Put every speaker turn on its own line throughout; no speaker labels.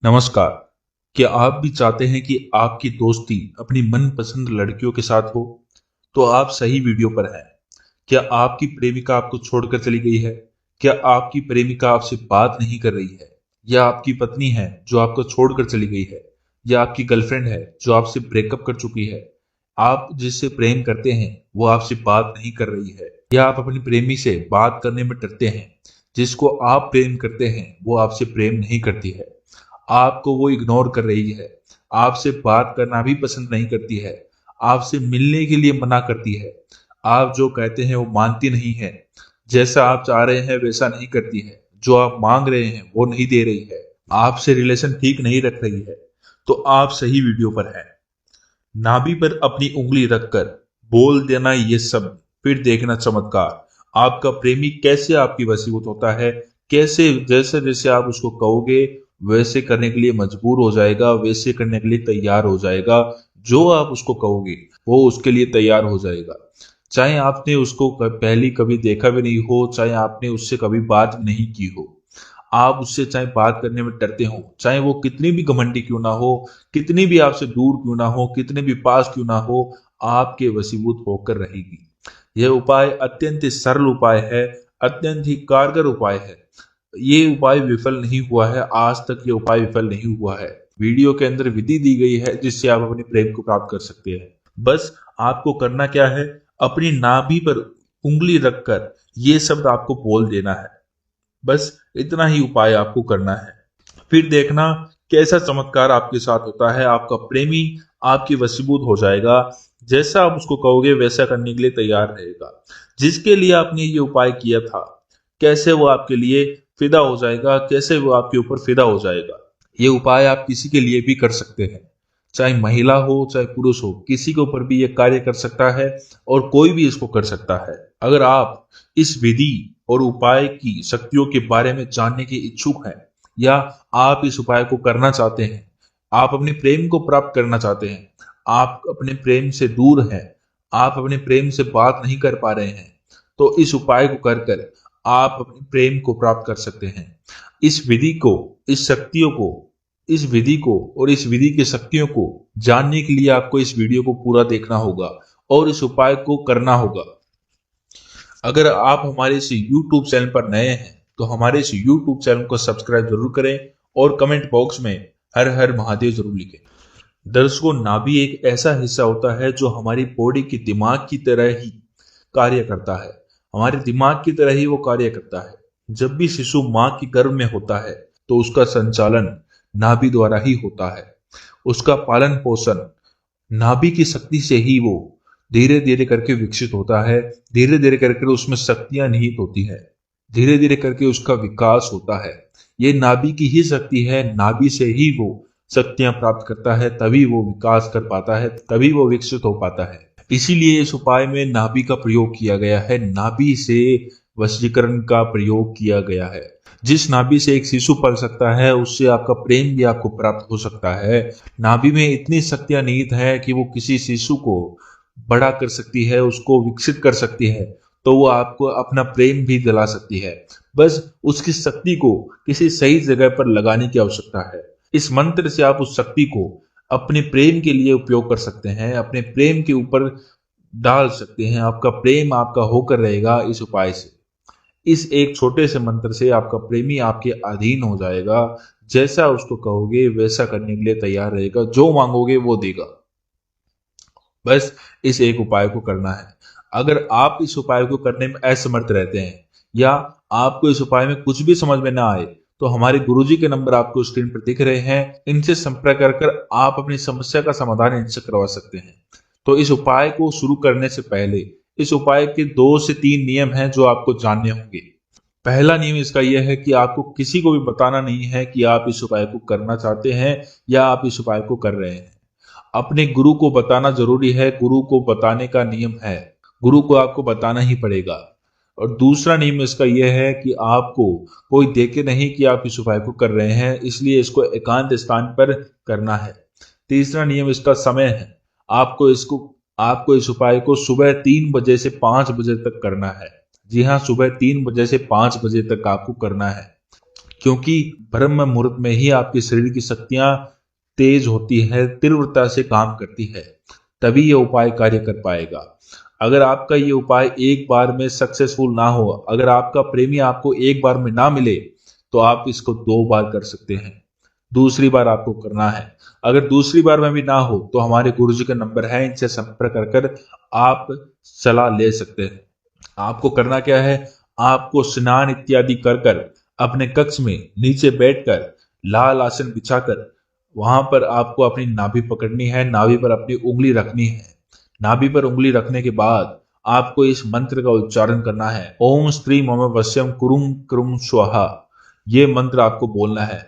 नमस्कार। क्या आप भी चाहते हैं कि आपकी दोस्ती अपनी मनपसंद लड़कियों के साथ हो? तो आप सही वीडियो पर हैं। क्या आपकी प्रेमिका आपको छोड़कर चली गई है? क्या आपकी प्रेमिका आपसे बात नहीं कर रही है? या आपकी पत्नी है जो आपको छोड़कर चली गई है? या आपकी गर्लफ्रेंड है जो आपसे ब्रेकअप कर चुकी है? आप जिससे प्रेम करते हैं वो आपसे बात नहीं कर रही है, या आप अपनी प्रेमी से बात करने में डरते हैं। जिसको आप प्रेम करते हैं वो आपसे प्रेम नहीं करती है, आपको वो इग्नोर कर रही है, आपसे बात करना भी पसंद नहीं करती है, आपसे मिलने के लिए मना करती है, आप जो कहते हैं वो मानती नहीं है, जैसा आप चाह रहे हैं वैसा नहीं करती है, जो आप मांग रहे हैं वो नहीं दे रही है, आपसे रिलेशन ठीक नहीं रख रही है। तो आप सही वीडियो पर हैं। नाभि पर अपनी उंगली रखकर बोल देना ये सब, फिर देखना चमत्कार। आपका प्रेमी कैसे आपकी वशीभूत होता है, कैसे जैसे जैसे आप उसको कहोगे वैसे करने के लिए मजबूर हो जाएगा, वैसे करने के लिए तैयार हो जाएगा। जो आप उसको कहोगे वो उसके लिए तैयार हो जाएगा। चाहे आपने उसको पहली कभी देखा भी नहीं हो, चाहे आपने उससे कभी बात भी नहीं की हो, आप उससे चाहे बात करने में डरते हो, चाहे वो कितनी भी घमंडी क्यों ना हो, कितनी भी आपसे दूर क्यों ना हो, कितने भी पास क्यों ना हो, आपके वशीभूत होकर रहेगी। यह उपाय अत्यंत ही सरल उपाय है, अत्यंत ही कारगर उपाय है। ये उपाय विफल नहीं हुआ है, आज तक ये उपाय विफल नहीं हुआ है। वीडियो के अंदर विधि दी गई है जिससे आप अपने प्रेम को प्राप्त कर सकते हैं। बस आपको करना क्या है, अपनी नाभि पर उंगली रखकर ये शब्द आपको बोल देना है। बस इतना ही उपाय आपको करना है, फिर देखना कैसा चमत्कार आपके साथ होता है। आपका प्रेमी आपकी वशीभूत हो जाएगा, जैसा आप उसको कहोगे वैसा करने के लिए तैयार रहेगा। जिसके लिए आपने ये उपाय किया था, कैसे वो आपके लिए फिदा हो जाएगा, कैसे वो आपके ऊपर फिदा हो जाएगा। ये उपाय आप किसी के लिए भी कर सकते हैं, चाहे महिला हो चाहे पुरुष हो, किसी के ऊपर भी ये कार्य कर सकता है और कोई भी इसको कर सकता है। अगर आप इस विधि और उपाय की शक्तियों के बारे में जानने के इच्छुक हैं, या आप इस उपाय को करना चाहते हैं, आप अपने प्रेम को प्राप्त करना चाहते हैं, आप अपने प्रेम से दूर हैं, आप अपने प्रेम से बात नहीं कर पा रहे हैं, तो इस उपाय को कर कर आप अपने प्रेम को प्राप्त कर सकते हैं। इस विधि को, इस शक्तियों को, इस विधि को और इस विधि की शक्तियों को जानने के लिए आपको इस वीडियो को पूरा देखना होगा और इस उपाय को करना होगा। अगर आप हमारे इस YouTube चैनल पर नए हैं तो हमारे इस YouTube चैनल को सब्सक्राइब जरूर करें और कमेंट बॉक्स में हर हर महादेव जरूर लिखें। दर्शकों, नाभि एक ऐसा हिस्सा होता है जो हमारी बॉडी की दिमाग की तरह ही कार्य करता है। हमारे दिमाग की तरह ही वो कार्य करता है। जब भी शिशु मां की गर्भ में होता है तो उसका संचालन नाभि द्वारा ही होता है। उसका पालन पोषण नाभि की शक्ति से ही वो धीरे धीरे करके विकसित होता है। धीरे धीरे करके उसमें शक्तियां निहित होती है, धीरे धीरे करके उसका विकास होता है। ये नाभि की ही शक्ति है, नाभि से ही वो शक्तियां प्राप्त करता है, तभी वो विकास कर पाता है, तभी वो विकसित हो पाता है। इसीलिए इस उपाय में नाभि का प्रयोग किया गया है, नाभि से वशीकरण का प्रयोग किया गया है। जिस नाभि से एक शिशु पल सकता है उससे आपका प्रेम भी आपको प्राप्त हो सकता है। नाभि में इतनी शक्तियां निहित है कि वो किसी शिशु को बड़ा कर सकती है, उसको विकसित कर सकती है, तो वो आपको अपना प्रेम भी दिला सकती है। बस उसकी शक्ति को किसी सही जगह पर लगाने की आवश्यकता है। इस मंत्र से आप उस शक्ति को अपने प्रेम के लिए उपयोग कर सकते हैं, अपने प्रेम के ऊपर डाल सकते हैं। आपका प्रेम आपका होकर रहेगा इस उपाय से। इस एक छोटे से मंत्र से आपका प्रेमी आपके अधीन हो जाएगा। जैसा उसको कहोगे वैसा करने के लिए तैयार रहेगा, जो मांगोगे वो देगा। बस इस एक उपाय को करना है। अगर आप इस उपाय को करने में असमर्थ रहते हैं या आपको इस उपाय में कुछ भी समझ में ना आए, तो हमारे गुरुजी के नंबर आपको स्क्रीन पर दिख रहे हैं, इनसे संपर्क कर आप अपनी समस्या का समाधान इनसे करवा सकते हैं। तो इस उपाय को शुरू करने से पहले इस उपाय के 2 से 3 नियम हैं जो आपको जानने होंगे। पहला नियम इसका यह है कि आपको किसी को भी बताना नहीं है कि आप इस उपाय को करना चाहते हैं या आप इस उपाय को कर रहे हैं। अपने गुरु को बताना जरूरी है, गुरु को बताने का नियम है, गुरु को आपको बताना ही पड़ेगा। और दूसरा नियम इसका यह है कि आपको कोई देखे नहीं कि आप इस उपाय को कर रहे हैं, इसलिए इसको एकांत स्थान पर करना है। तीसरा नियम इसका समय है। आपको इस उपाय को सुबह 3 बजे से 5 बजे तक करना है। जी हाँ, सुबह 3 बजे से 5 बजे तक आपको करना है, क्योंकि ब्रह्म मुहूर्त में ही आपके शरीर की शक्तियां तेज होती है, तीव्रता से काम करती है, तभी ये उपाय कार्य कर पाएगा। अगर आपका ये उपाय एक बार में सक्सेसफुल ना हो, अगर आपका प्रेमी आपको एक बार में ना मिले, तो आप इसको 2 बार कर सकते हैं। दूसरी बार आपको करना है। अगर दूसरी बार में भी ना हो तो हमारे गुरुजी का नंबर है, इनसे संपर्क कर आप सलाह ले सकते हैं। आपको करना क्या है, आपको स्नान इत्यादि कर कर अपने कक्ष में नीचे बैठकर लाल आसन बिछाकर वहां पर आपको अपनी नाभि पकड़नी है, नाभि पर अपनी उंगली रखनी है। नाभि पर उंगली रखने के बाद आपको इस मंत्र का उच्चारण करना है, ओम श्री मम वश्यम कुरुम कुरुम स्वाहा। ये मंत्र आपको बोलना है।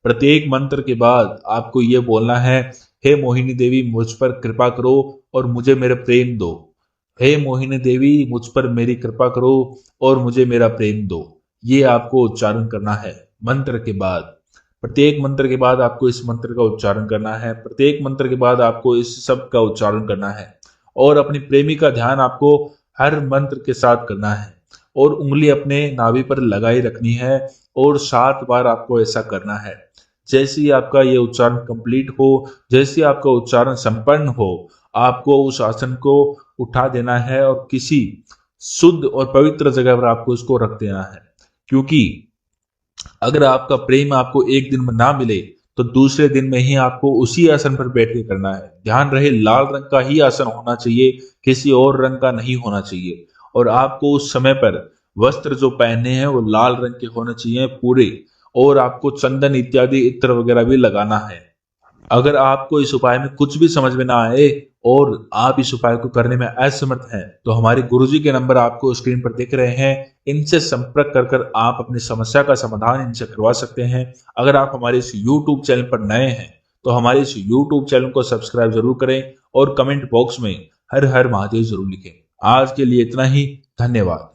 प्रत्येक मंत्र के बाद आपको ये बोलना है, हे मोहिनी देवी मुझ पर कृपा करो और मुझे मेरा प्रेम दो। हे मोहिनी देवी मुझ पर मेरी कृपा करो और मुझे मेरा प्रेम दो। ये आपको उच्चारण करना है मंत्र के बाद। प्रत्येक मंत्र के बाद आपको इस मंत्र का उच्चारण करना है। प्रत्येक मंत्र के बाद आपको इस शब्द का उच्चारण करना है और अपनी प्रेमी का ध्यान आपको हर मंत्र के साथ करना है और उंगली अपने नाभि पर लगाई रखनी है और 7 बार आपको ऐसा करना है। जैसे ही आपका ये उच्चारण कंप्लीट हो, जैसे ही आपका उच्चारण संपन्न हो, आपको उस आसन को उठा देना है और किसी शुद्ध और पवित्र जगह पर आपको इसको रख देना है। क्योंकि अगर आपका प्रेम आपको एक दिन में ना मिले तो दूसरे दिन में ही आपको उसी आसन पर बैठ के करना है। ध्यान रहे, लाल रंग का ही आसन होना चाहिए, किसी और रंग का नहीं होना चाहिए। और आपको उस समय पर वस्त्र जो पहने हैं वो लाल रंग के होने चाहिए पूरे, और आपको चंदन इत्यादि इत्र वगैरह भी लगाना है। अगर आपको इस उपाय में कुछ भी समझ में ना आए और आप इस उपाय को करने में असमर्थ हैं, तो हमारे गुरुजी के नंबर आपको स्क्रीन पर दिख रहे हैं, इनसे संपर्क कर कर आप अपनी समस्या का समाधान इनसे करवा सकते हैं। अगर आप हमारे इस YouTube चैनल पर नए हैं तो हमारे इस YouTube चैनल को सब्सक्राइब जरूर करें और कमेंट बॉक्स में हर हर महादेव जरूर लिखें। आज के लिए इतना ही, धन्यवाद।